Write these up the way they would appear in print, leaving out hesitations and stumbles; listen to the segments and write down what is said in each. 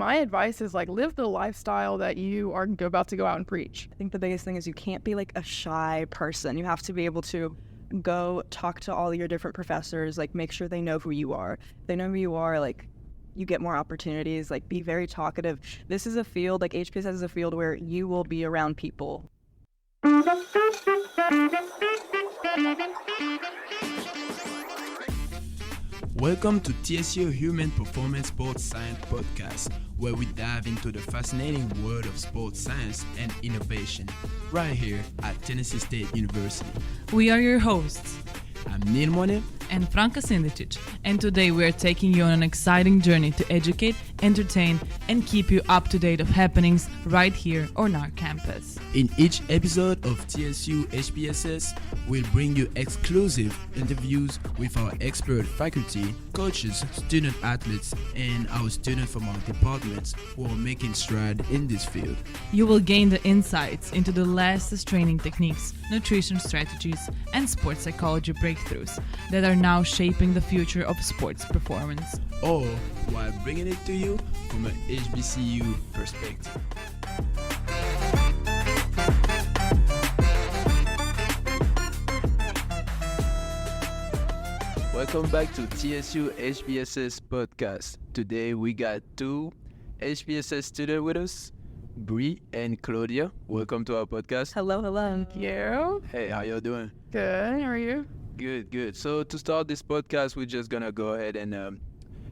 my advice is like live the lifestyle that you are about to go out and preach. I think the biggest thing is you can't be like a shy person. You have to be able to go talk to all your different professors, like make sure they know who you are. If they know who you are, like you get more opportunities, like be very talkative. This is a field, like HPSS is a field where you will be around people. Welcome to TSU Human Performance Sports Science Podcast, where we dive into the fascinating world of sports science and innovation, right here at Tennessee State University. We are your hosts. I'm Neil Monet and Franka Sindicic, and today we are taking you on an exciting journey to educate, entertain, and keep you up to date of happenings right here on our campus. In each episode of TSU HPSS, we'll bring you exclusive interviews with our expert faculty, coaches, student athletes, and our students from our departments who are making stride in this field. You will gain the insights into the latest training techniques, nutrition strategies, and sports psychology breakthroughs that are now shaping the future of sports performance. All while bringing it to you from an HBCU perspective. Welcome back to TSU HPSS Podcast. Today we got two HPSS students with us, Bri and Claudia. Welcome to our podcast. Hello. Thank you. Hey, how y'all doing? Good. How are you? Good. So to start this podcast, we're just gonna go ahead and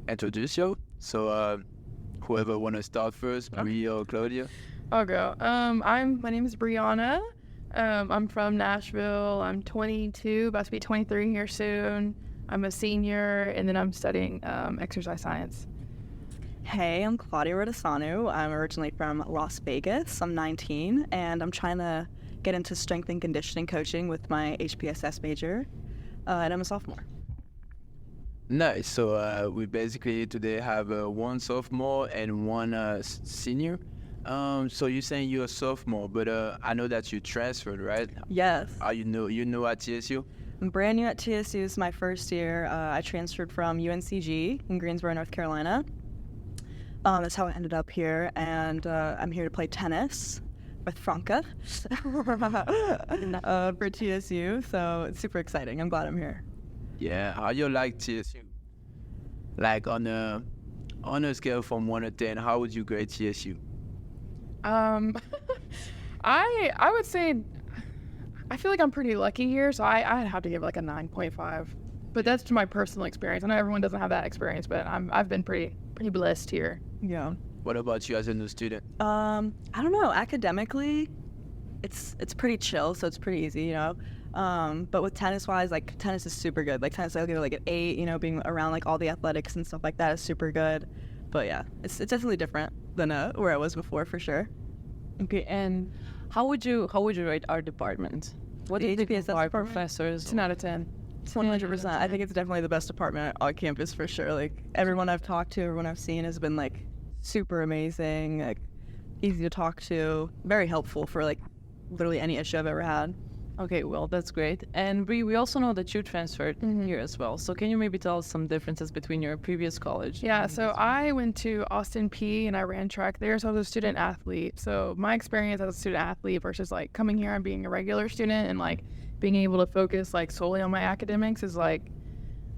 introduce you. So whoever wanna start first, Bri or Claudia? I'll go. My name is Brianna. I'm from Nashville. I'm 22, about to be 23 here soon. I'm a senior, and then I'm studying exercise science. Hey, I'm Claudia Murdasanu. I'm originally from Las Vegas. I'm 19, and I'm trying to get into strength and conditioning coaching with my HPSS major, and I'm a sophomore. Nice. So we basically today have one sophomore and one senior. So you're saying you're a sophomore, but I know that you transferred, right? Yes. Are you new at TSU? I'm brand new at TSU. It's my first year. I transferred from UNCG in Greensboro, North Carolina. That's how I ended up here, and I'm here to play tennis with Franka for TSU, so it's super exciting. I'm glad I'm here. Yeah, how you like TSU? Like on a scale from 1 to 10, how would you grade TSU? I would say I feel like I'm pretty lucky here, so I'd have to give like a 9.5. But that's to my personal experience. I know everyone doesn't have that experience, but I've been pretty blessed here. Yeah. What about you as a new student? I don't know. Academically, it's pretty chill, so it's pretty easy, you know. But with tennis-wise, like tennis is super good. Like tennis, I'll give it like an 8. You know, being around like all the athletics and stuff like that is super good. But yeah, it's definitely different than where I was before for sure. Okay, and how would you rate our department? What do you think of our professors? 10 out of 10. 100%. I think it's definitely the best department on campus for sure. Like everyone I've talked to, everyone I've seen has been like super amazing, like easy to talk to, very helpful for like literally any issue I've ever had. Okay, well, that's great. And Bri, we also know that you transferred here as well. So can you maybe tell us some differences between your previous college? Yeah, so I went to Austin P and I ran track there, so I was a student athlete. So my experience as a student athlete versus like coming here and being a regular student and like being able to focus like solely on my academics is like,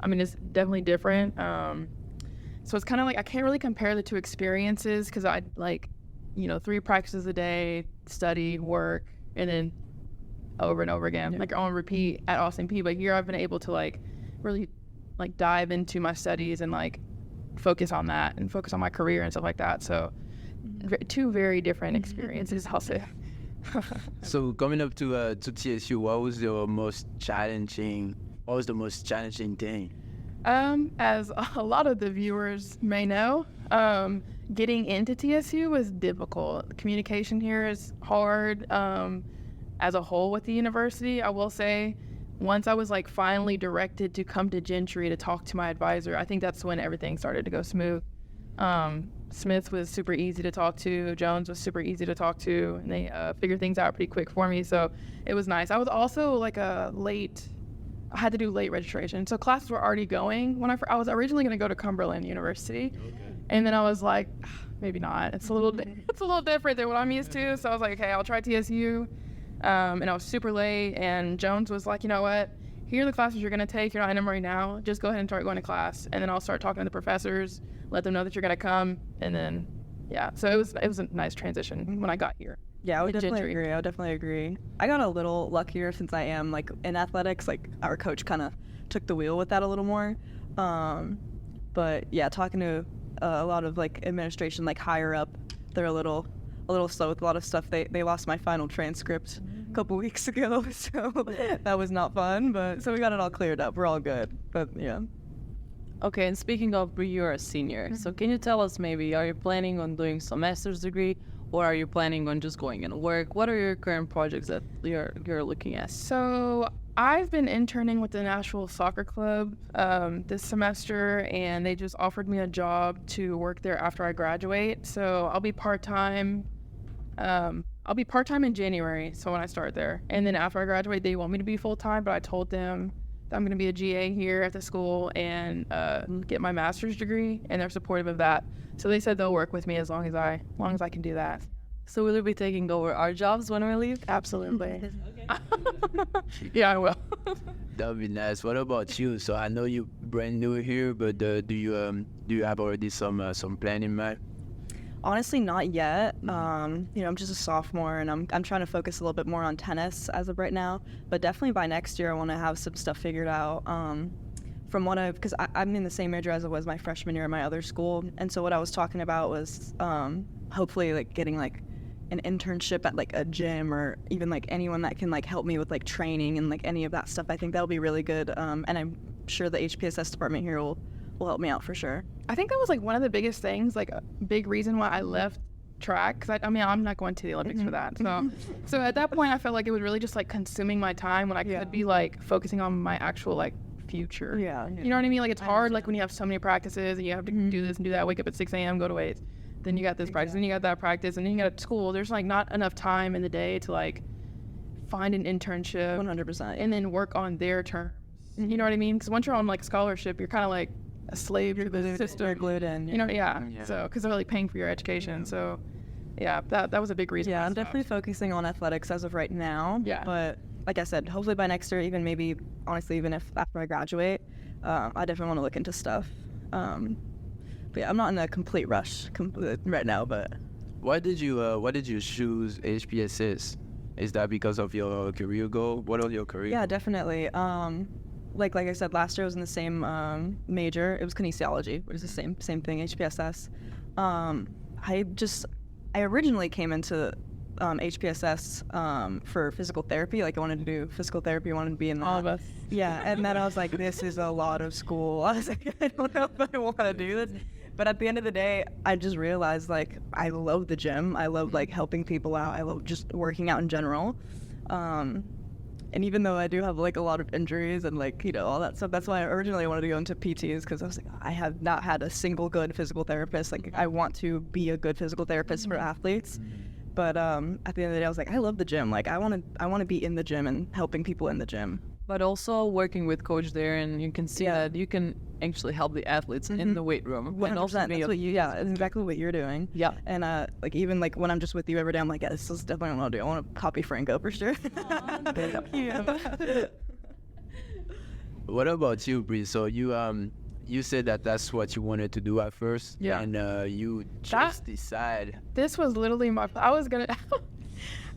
I mean, it's definitely different. So it's kind of like I can't really compare the two experiences because I like, 3 practices a day, study, work, and then over and over again, like on repeat at Austin P. But here I've been able to like really like dive into my studies and like focus on that and focus on my career and stuff like that. So two very different experiences, I'll say. So coming up to TSU, what was the most challenging thing? As a lot of the viewers may know, getting into TSU was difficult. Communication here is hard. As a whole with the university, I will say, once I was like finally directed to come to Gentry to talk to my advisor, I think that's when everything started to go smooth. Smith was super easy to talk to. Jones was super easy to talk to, and they figured things out pretty quick for me. So it was nice. I was also like I had to do late registration. So classes were already going when I was originally going to go to Cumberland University. Okay. And then I was like, maybe not. It's a little different than what I'm used to. So I was like, okay, I'll try TSU. And I was super late, and Jones was like, you know what? Here are the classes you're going to take. You're not in them right now. Just go ahead and start going to class. And then I'll start talking to the professors, let them know that you're going to come. And then, yeah. So it was a nice transition when I got here. Yeah, I would definitely agree. I got a little luckier since I am, like, in athletics. Like, our coach kind of took the wheel with that a little more. But, yeah, talking to a lot of, like, administration, like, higher up, they're a little slow with a lot of stuff. They lost my final transcript a couple weeks ago, so that was not fun. But so we got it all cleared up. We're all good. But yeah. Okay, and speaking of, you're a senior. So can you tell us maybe, are you planning on doing some master's degree, or are you planning on just going and work? What are your current projects that you're looking at? So I've been interning with the Nashville Soccer Club this semester, and they just offered me a job to work there after I graduate. So I'll be part-time. I'll be part-time in January, so when I start there. And then after I graduate, they want me to be full-time, but I told them that I'm going to be a GA here at the school and get my master's degree, and they're supportive of that. So they said they'll work with me as long as I can do that. So will you be taking over our jobs when we leave? Absolutely. Yeah, I will. That would be nice. What about you? So I know you're brand new here, but do you have already some plan in mind? Honestly, not yet. I'm just a sophomore, and I'm trying to focus a little bit more on tennis as of right now. But definitely by next year, I want to have some stuff figured out. From what because I'm in the same major as I was my freshman year at my other school, and so what I was talking about was hopefully like getting like an internship at like a gym, or even like anyone that can like help me with like training and like any of that stuff. I think that'll be really good, and I'm sure the HPSS department here will help me out for sure. I think that was like one of the biggest things, like a big reason why I left track, because I mean, I'm not going to the Olympics for that. So at that point, I felt like it was really just like consuming my time when I could be like focusing on my actual like future. Yeah. You know what I mean? Like it's hard, like when you have so many practices and you have to do this and do that, wake up at 6 a.m., go to weights, then you got this practice, then you got that practice, and then you got school. There's like not enough time in the day to like find an internship 100%. and then work on their terms. You know what I mean? Because once you're on like scholarship, you're kind of like a slave to the system. You're glued in. You know, so because they're like paying for your education. So yeah, that was a big reason. Yeah, I'm definitely focusing on athletics as of right now. Yeah. But like I said, hopefully by next year, even maybe honestly, even if after I graduate, I definitely want to look into stuff. But yeah, I'm not in a complete rush right now. But Why did you choose HPSS? Is that because of your career goal? What are your career? yeah, definitely. Like I said, last year I was in the same major. It was kinesiology, which is the same thing, HPSS. I originally came into HPSS for physical therapy. Like I wanted to do physical therapy. I wanted to be in that. All of us. Yeah, and then I was like, this is a lot of school. I was like, I don't know if I want to do this. But at the end of the day, I just realized like I love the gym. I love like helping people out. I love just working out in general. And even though I do have like a lot of injuries and like, you know, all that stuff, that's why I originally wanted to go into PTs, because I was like, I have not had a single good physical therapist. Like I want to be a good physical therapist for athletes. But at the end of the day, I was like, I love the gym. Like I want to be in the gym and helping people in the gym. But also working with coach there, and you can see that you can actually help the athletes in the weight room. 100%. That's exactly what you're doing. Yeah. And like even like when I'm just with you every day, I'm like, yeah, this is definitely what I want to do. I want to copy Franco for sure. What about you, Bree? So you said that's what you wanted to do at first. Yeah. And you just decide. This was literally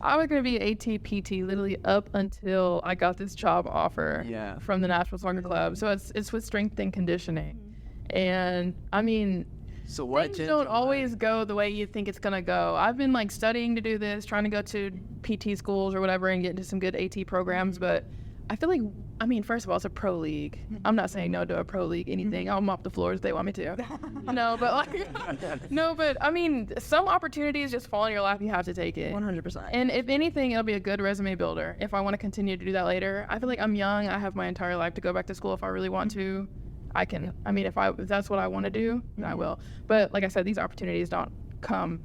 I was gonna be ATPT literally up until I got this job offer from the Nashville Soccer Club. So it's with strength and conditioning. And I mean, So what things don't always go the way you think it's gonna go. I've been like studying to do this, trying to go to PT schools or whatever and get into some good AT programs, but I feel like, I mean, first of all, it's a pro league. I'm not saying no to a pro league, anything. I'll mop the floors if they want me to. But I mean, some opportunities just fall in your lap. You have to take it. 100%. And if anything, it'll be a good resume builder if I want to continue to do that later. I feel like I'm young. I have my entire life to go back to school if I really want to. I can. I mean, if that's what I want to do, then I will. But like I said, these opportunities don't come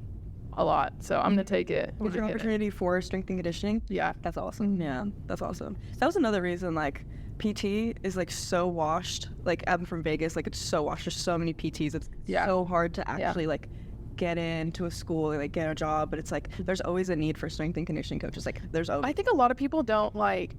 a lot, so I'm gonna take it. Was your opportunity for strength and conditioning? Yeah. That's awesome. Yeah, that's awesome. That was another reason, like, PT is, like, so washed. Like, I'm from Vegas, like, it's so washed. There's so many PTs. It's so hard to actually, like, get into a school, like get a job, but it's like there's always a need for strength and conditioning coaches. Like there's always. I think a lot of people don't like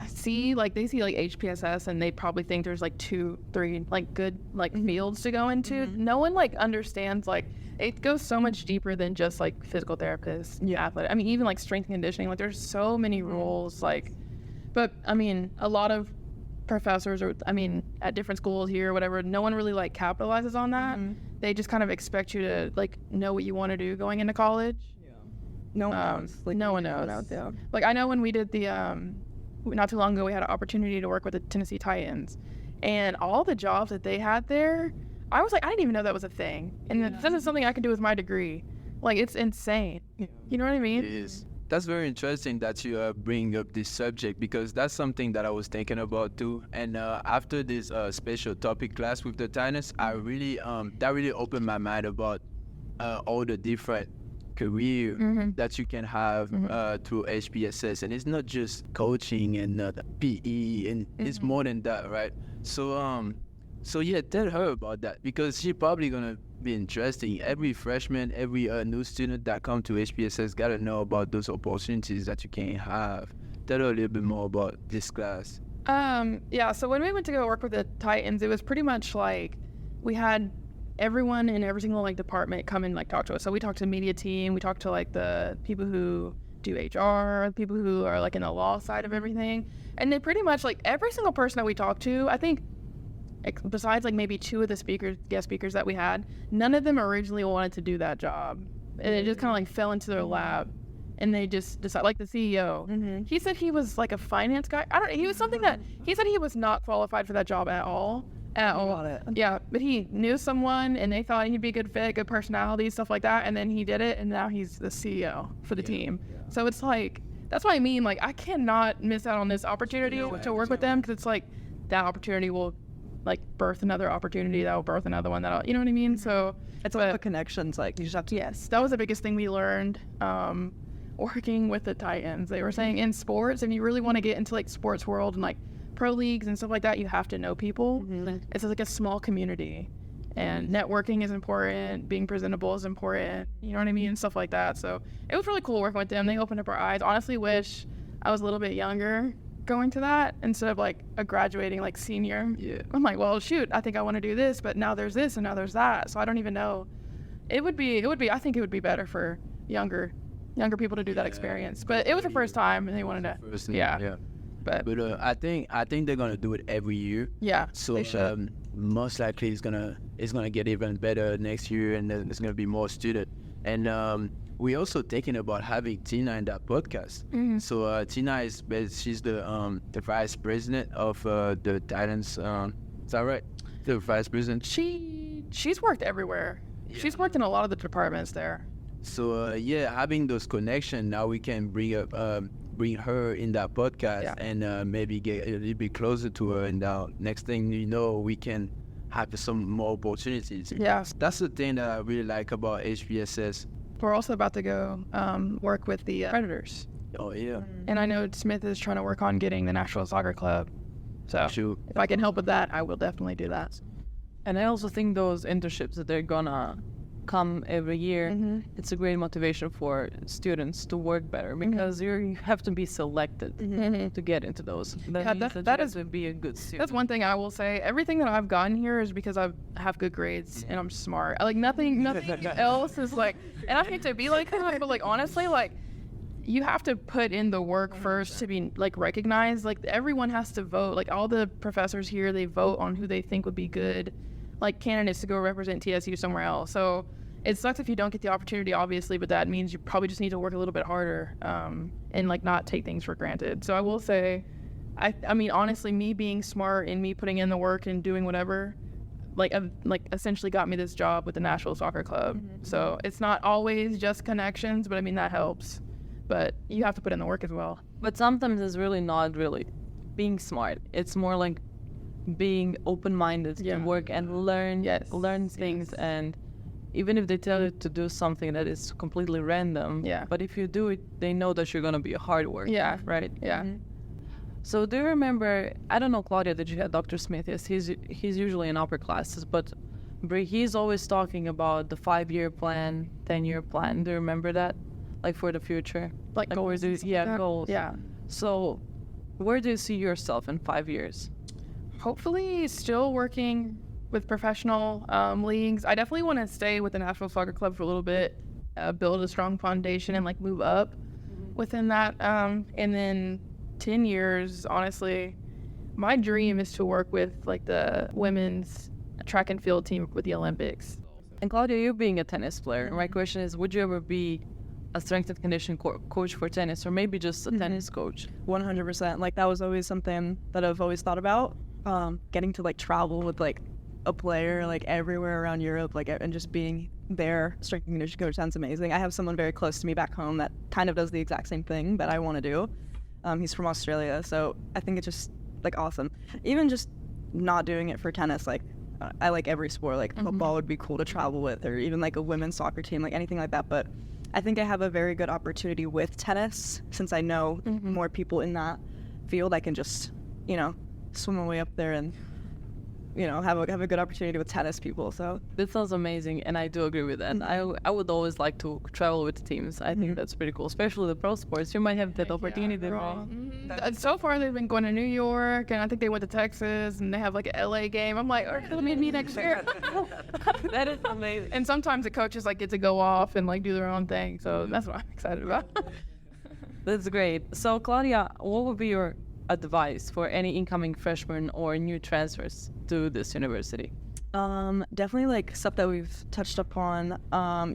see like they see like HPSS and they probably think there's like 2-3 like good like fields to go into. No one like understands like it goes so much deeper than just like physical therapists, athlete. I mean even like strength and conditioning, like there's so many roles like, but I mean a lot of professors or I mean at different schools here or whatever, no one really like capitalizes on that. They just kind of expect you to like know what you want to do going into college. No one knows. Like, no one knows. Like I know when we did the not too long ago we had an opportunity to work with the Tennessee Titans, and all the jobs that they had there, I was like I didn't even know that was a thing, and this is something I could do with my degree. Like it's insane. You know what I mean? It is. That's very interesting that you bring up this subject, because that's something that I was thinking about too. And after this special topic class with the Titans, I really that really opened my mind about all the different career that you can have through HPSS, and it's not just coaching and PE, and it's more than that, right? So yeah, tell her about that, because she's probably gonna be interesting. Every freshman, every new student that come to HPSS gotta know about those opportunities that you can have. Tell her a little bit more about this class. Yeah, so when we went to go work with the Titans, it was pretty much like we had everyone in every single like department come and like talk to us. So we talked to the media team, we talked to like the people who do HR, the people who are like in the law side of everything, and they pretty much like every single person that we talked to, I think besides like maybe 2 of the guest speakers that we had, none of them originally wanted to do that job, and it just kind of like fell into their lap, and they just decided. Like the CEO, he said he was like a finance guy. He was something that he said he was not qualified for that job at all. Yeah, but he knew someone and they thought he'd be a good fit, good personality, stuff like that, and then he did it, and now he's the CEO for the team. So it's like, that's what I mean, like I cannot miss out on this opportunity to work with them, because it's like that opportunity will like birth another opportunity that will birth another one that'll, you know what I mean? So it's all the connections, like you just have to. Yes, that was the biggest thing we learned working with the Titans. They were saying in sports, if you really want to get into like sports world and like pro leagues and stuff like that, you have to know people. It's like a small community, and networking is important, being presentable is important, you know what I mean, and stuff like that. So it was really cool working with them. They opened up our eyes. Honestly wish I was a little bit younger going to that instead of like a graduating like senior. I'm like, well shoot, I think I want to do this, but now there's this and now there's that, so I don't even know. It would be I think it would be better for younger people to do that experience, but it was the first time and they wanted to But I think they're gonna do it every year. Yeah, so they should. Most likely it's gonna get even better next year, and there's gonna be more students. And we're also thinking about having Tina in that podcast. So Tina she's the vice president of the Titans. Is that right? The vice president. She's worked everywhere. She's worked in a lot of the departments there. So having those connections, now we can bring her in that podcast and maybe get a little bit closer to her, and now next thing you know, we can have some more opportunities. That's the thing that I really like about HPSS. We're also about to go work with the Predators. Oh yeah. And I know Smith is trying to work on getting the National Soccer Club, so if I can help with that, I will definitely do that. And I also think those internships that they're gonna come every year, it's a great motivation for students to work better, because you have to be selected to get into those. That is to be a good student. That's one thing I will say. Everything that I've gotten here is because I have good grades and I'm smart. Like nothing else is like, and I hate to be like that, but like honestly, like you have to put in the work first to be like recognized. Like everyone has to vote. Like all the professors here, they vote on who they think would be good like candidates to go represent TSU somewhere else. So it sucks if you don't get the opportunity, obviously, but that means you probably just need to work a little bit harder and like not take things for granted. So I will say, I mean, honestly, me being smart and me putting in the work and doing whatever, like essentially got me this job with the National Soccer Club. So it's not always just connections, but I mean, that helps. But you have to put in the work as well. But sometimes it's really not really being smart. It's more like being open-minded to work and learn things. And even if they tell you to do something that is completely random, but if you do it, they know that you're going to be a hard worker, right? So do you remember, I don't know, Claudia, did you have Dr. Smith? Yes, he's usually in upper classes, but Brie, he's always talking about the 5-year plan, 10-year plan. Do you remember that? Like for the future? Like goals. Goals. Yeah. So where do you see yourself in 5 years? Hopefully still working with professional leagues. I definitely want to stay with the National Soccer Club for a little bit, build a strong foundation and like move up within that. And then 10 years, honestly, my dream is to work with like the women's track and field team with the Olympics. And Claudia, you being a tennis player, my question is, would you ever be a strength and conditioning coach for tennis, or maybe just a tennis coach? 100%. Like that was always something that I've always thought about. Getting to like travel with like a player like everywhere around Europe, like, and just being their strength and conditioning coach sounds amazing. I have someone very close to me back home that kind of does the exact same thing that I want to do. He's from Australia, so I think it's just like awesome. Even just not doing it for tennis, like I like every sport, like football would be cool to travel with, or even like a women's soccer team, like anything like that. But I think I have a very good opportunity with tennis, since I know more people in that field. I can just, you know, swim my way up there and, you know, have a good opportunity with tennis people. So That sounds amazing, and I do agree with that. I would always like to travel with teams. I think that's pretty cool, especially the pro sports. You might have that opportunity. So far they've been going to New York, and I think they went to Texas, and they have like an LA game. I'm like, let me meet next year. That is amazing. And sometimes the coaches like get to go off and like do their own thing, so that's what I'm excited about. That's great. So Claudia, what would be your advice for any incoming freshmen or new transfers to this university? Definitely like stuff that we've touched upon.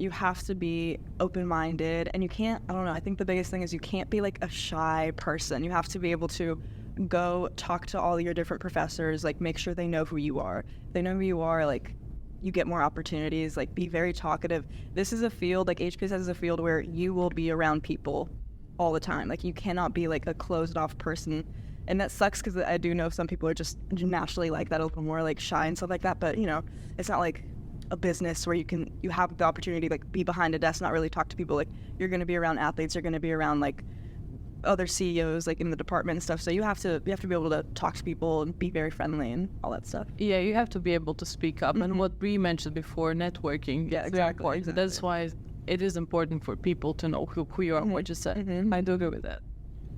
You have to be open-minded, and you can't, I don't know, I think the biggest thing is you can't be like a shy person. You have to be able to go talk to all your different professors, like make sure they know who you are. If they know who you are, like you get more opportunities, like be very talkative. This is a field, like HPSS is a field where you will be around people all the time. Like you cannot be like a closed off person. And that sucks because I do know some people are just naturally like that, a little more like shy and stuff like that. But you know, it's not like a business where you have the opportunity to like be behind a desk, not really talk to people. Like you're going to be around athletes, you're going to be around like other CEOs like in the department and stuff. So you have to be able to talk to people and be very friendly and all that stuff. Yeah, you have to be able to speak up. And what Bree mentioned before, networking. Yeah, is exactly. very important. That's why it is important for people to know who you are, what you said. I do agree with that.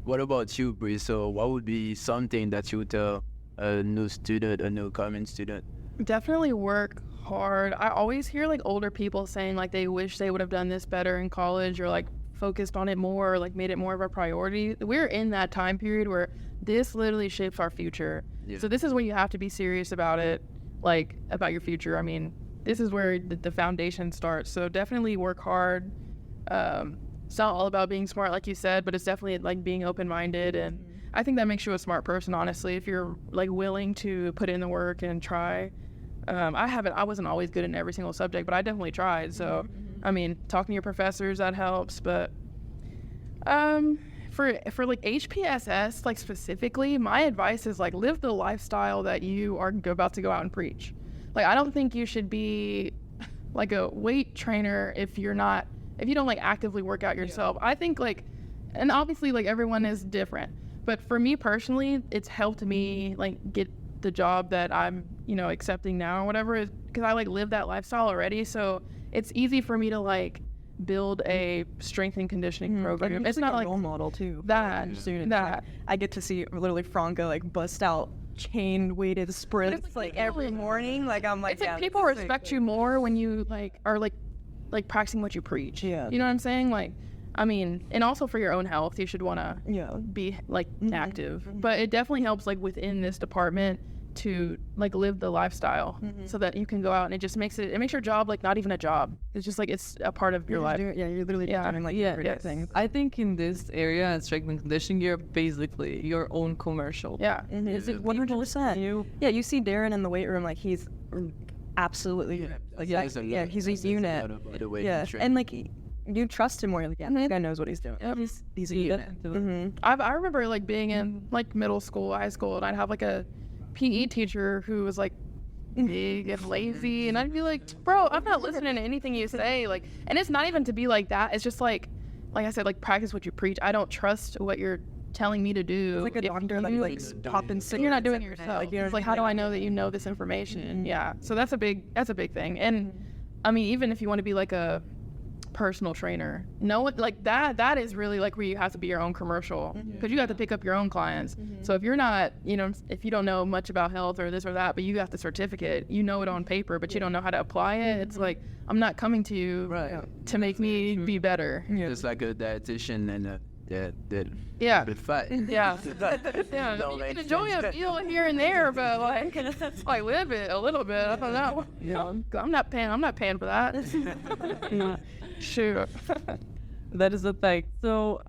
What about you, Bree? So what would be something that you would tell a new student, a new coming student? Definitely work hard. I always hear like older people saying like they wish they would have done this better in college, or like focused on it more, or like made it more of a priority. We're in that time period where this literally shapes our future. Yeah. So this is when you have to be serious about it, like about your future. I mean, this is where the foundation starts. So definitely work hard. It's not all about being smart, like you said, but it's definitely like being open-minded. And I think that makes you a smart person, honestly, if you're like willing to put in the work and try. I wasn't always good in every single subject, but I definitely tried. So, I mean, talking to your professors, that helps. But for like HPSS, like specifically, my advice is like live the lifestyle that you are about to go out and preach. Like, I don't think you should be like a weight trainer if you don't like actively work out yourself. I think like, and obviously like everyone is different, but for me personally, it's helped me like get the job that I'm, you know, accepting now or whatever, is because I like live that lifestyle already. So it's easy for me to like build a strength and conditioning program. It's not like a role model too. that. Students. That. Like, I get to see literally Franca like bust out chain weighted sprints like every morning. Like I'm like, It's like people respect you more when you like are like practicing what you preach. Yeah. You know what I'm saying? Like, I mean, and also for your own health, you should want to be like active. But it definitely helps like within this department to like live the lifestyle so that you can go out, and it makes your job like not even a job. It's just like it's a part of your life. You're literally doing like everyday things. I think in this area in strength and conditioning, you're basically your own commercial. Yeah. It's 100%. Yeah, you see Darren in the weight room, like he's absolutely like he's a unit. Yeah, and like you trust him more. Like, yeah, this guy knows what he's doing. Yep. He's a unit. I remember like being in like middle school, high school, and I'd have like a PE teacher who was like big and lazy, and I'd be like, bro, I'm not listening to anything you say. Like, and it's not even to be like that. It's just like I said, like practice what you preach. I don't trust what you're telling me to do. It's like a if doctor that you- like pop in you're not doing it yourself. you're It's like, how do I know that you know this information? Yeah. So that's a big thing. And I mean, even if you want to be like a personal trainer, like that is really like where you have to be your own commercial, because you have to pick up your own clients. So if you're not, if you don't know much about health or this or that, but you got the certificate, you know it on paper, but you don't know how to apply it, it's like, I'm not coming to you to make me be better. Just like a dietitian and a Yeah. bit fat. Yeah. Yeah. No, You like- can enjoy a meal here and there, but like live it a little bit. I don't know. I'm not paying for that. Sure. That is the thing. So,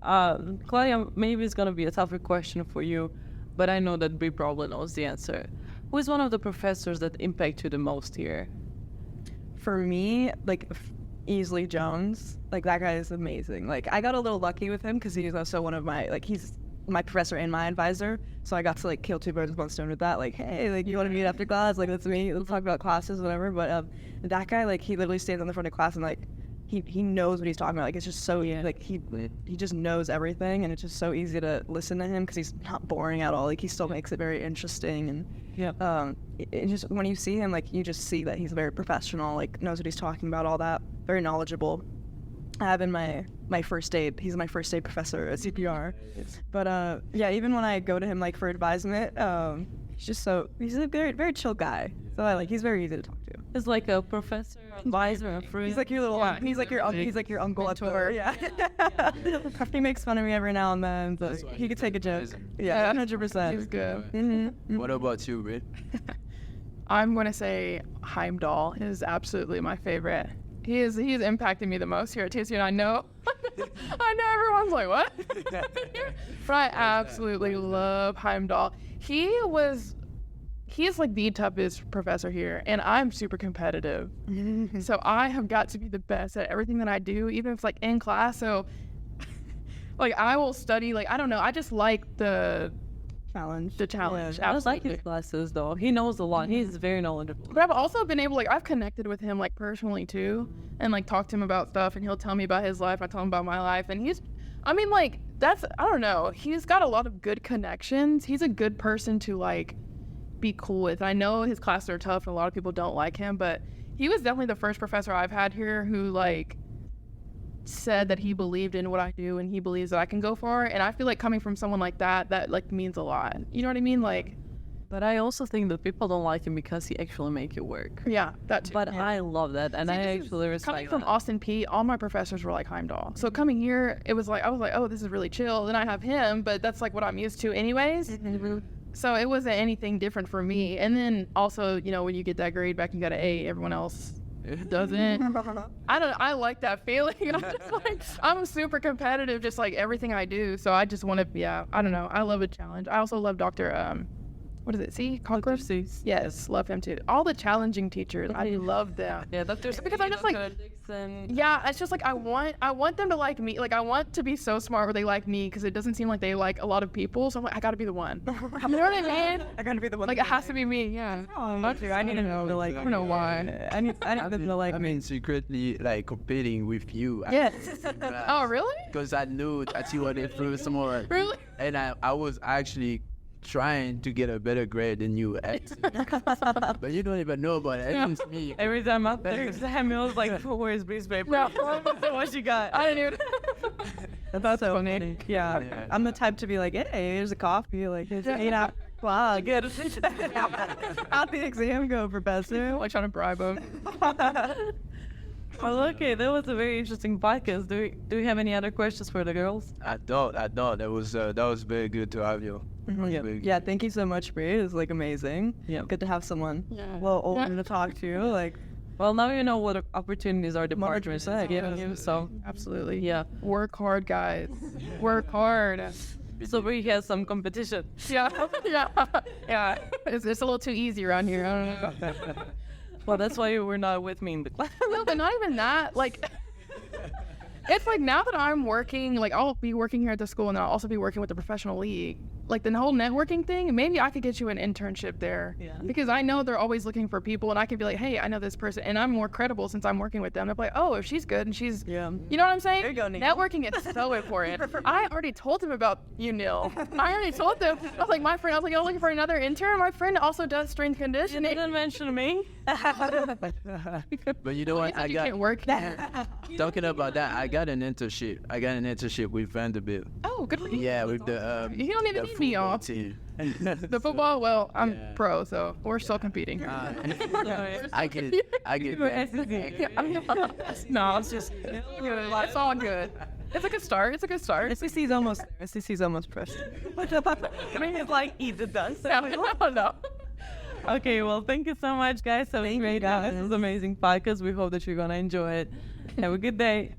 Claudia, maybe it's gonna be a tougher question for you, but I know that Brie probably knows the answer. Who is one of the professors that impact you the most here? For me, like easily Jones. Like that guy is amazing. Like I got a little lucky with him because he's also one of my he's my professor and my advisor. So I got to like kill two birds with one stone with that. Like, hey, like you want to meet after class? Like let's meet. Let's talk about classes, whatever. But that guy, like he literally stands on the front of class and like he knows what he's talking about. Like it's just so like he just knows everything, and it's just so easy to listen to him because he's not boring at all. Like he still makes it very interesting, and it just when you see him, like you just see that he's very professional, like knows what he's talking about, all that, very knowledgeable. I have in my first aid. He's my first aid professor at CPR. But even when I go to him like for advisement, he's a very very chill guy. So he's very easy to talk to. It's like a professor, advisor, a friend. He's like your little he's like your uncle at tour. Yeah. He makes fun of me every now and then, but he could take a joke. Yeah, 100%. He's good. Mm-hmm. What about you, Rit? I'm going to say Heimdall is absolutely my favorite. He is impacting me the most here at TSU, and I know everyone's like, what? But I absolutely love Heimdall. He is like the toughest professor here, and I'm super competitive. So I have got to be the best at everything that I do, even if it's like in class. So like I will study, like I don't know, I just like the challenge. I just like his classes though. He knows a lot. He's very knowledgeable. But I've also been able, like, I've connected with him, like, personally, too, and, like, talked to him about stuff, and he'll tell me about his life, I tell him about my life, and I don't know, he's got a lot of good connections. He's a good person to, like, be cool with. I know his classes are tough, and a lot of people don't like him, but he was definitely the first professor I've had here who, like, said that he believed in what I do, and he believes that I can go far, and I feel like coming from someone like that, like, means a lot. You know what I mean? Like, But I also think that people don't like him because he actually make it work. yeah, that too. But I love that, and I actually respect Coming from that. Austin P, all my professors were like Heimdall. So coming here, I was like, oh, this is really chill. Then I have him, but that's like what I'm used to anyways. So it wasn't anything different for me. And then also, when you get that grade back, you got an A, everyone else doesn't. I like that feeling. I'm just like, I'm super competitive, just like everything I do. So I just want to, I don't know. I love a challenge. I also love Dr. What is it? C? Conklin? Yes, love him too. All the challenging teachers, I love them. Yeah, Dr. Because I'm just like, yeah, it's just like I want them to like me. Like I want to be so smart where they like me, because it doesn't seem like they like a lot of people. So I'm like, I got to be the one. You know what I mean? I gotta be the one. Like it has to be me. Yeah. Not you. I need to know to like. I don't know why. I need them to like. I mean, secretly like competing with you. Yes. Oh really? Because I knew that you were through some more. Really? And I was actually trying to get a better grade than you but you don't even know about it. It's me. Every time I'm there, Samuel's like, where's Bree's paper? No. What you got? I didn't even. That's so funny. Yeah. I'm the type to be like, hey, here's a coffee. Like, it's 8 hours. Wow, good. How'd the exam go, Professor? Like trying to bribe them. Well, okay, that was a very interesting podcast. Do we have any other questions for the girls? I don't. That was very good to have you. Yeah, thank you so much, Bree. It was like amazing. Yeah. Good to have someone Yeah. a little older to talk to. Like, Well, now you know what opportunities our department is 100%, giving you, so Absolutely. yeah. Work hard, guys. Work hard. So Bree has some competition. Yeah. Yeah. It's a little too easy around here. I don't know. Well, that's why you were not with me in the class. No, but not even that. Like, it's like now that I'm working, like I'll be working here at the school, and I'll also be working with the professional league. like the whole networking thing, maybe I could get you an internship there. Yeah. Because I know they're always looking for people, and I could be like, hey, I know this person, and I'm more credible since I'm working with them. They're like, oh, if she's good and she's, you know what I'm saying? There you go, Neil. Networking is so important. I already told them about you, Neil. I already told them. I was like, you're looking for another intern? My friend also does strength You conditioning. didn't mention me. But you know what? You can't work here. Talking about that, I got an internship with Vanderbilt. Oh, good for you. Yeah, with the You don't even the need me, football y'all. team. The football, well, I'm Yeah. pro, so we're still competing. I get No, it's just, it's all good. It's a good start. It's a good start. SEC's almost there. SEC's almost pressed. I mean, it's like either done. So No. Okay, well, thank you so much, guys. That was Thank you, great. guys. This was an amazing podcast. We hope that you're gonna enjoy it. Have a good day.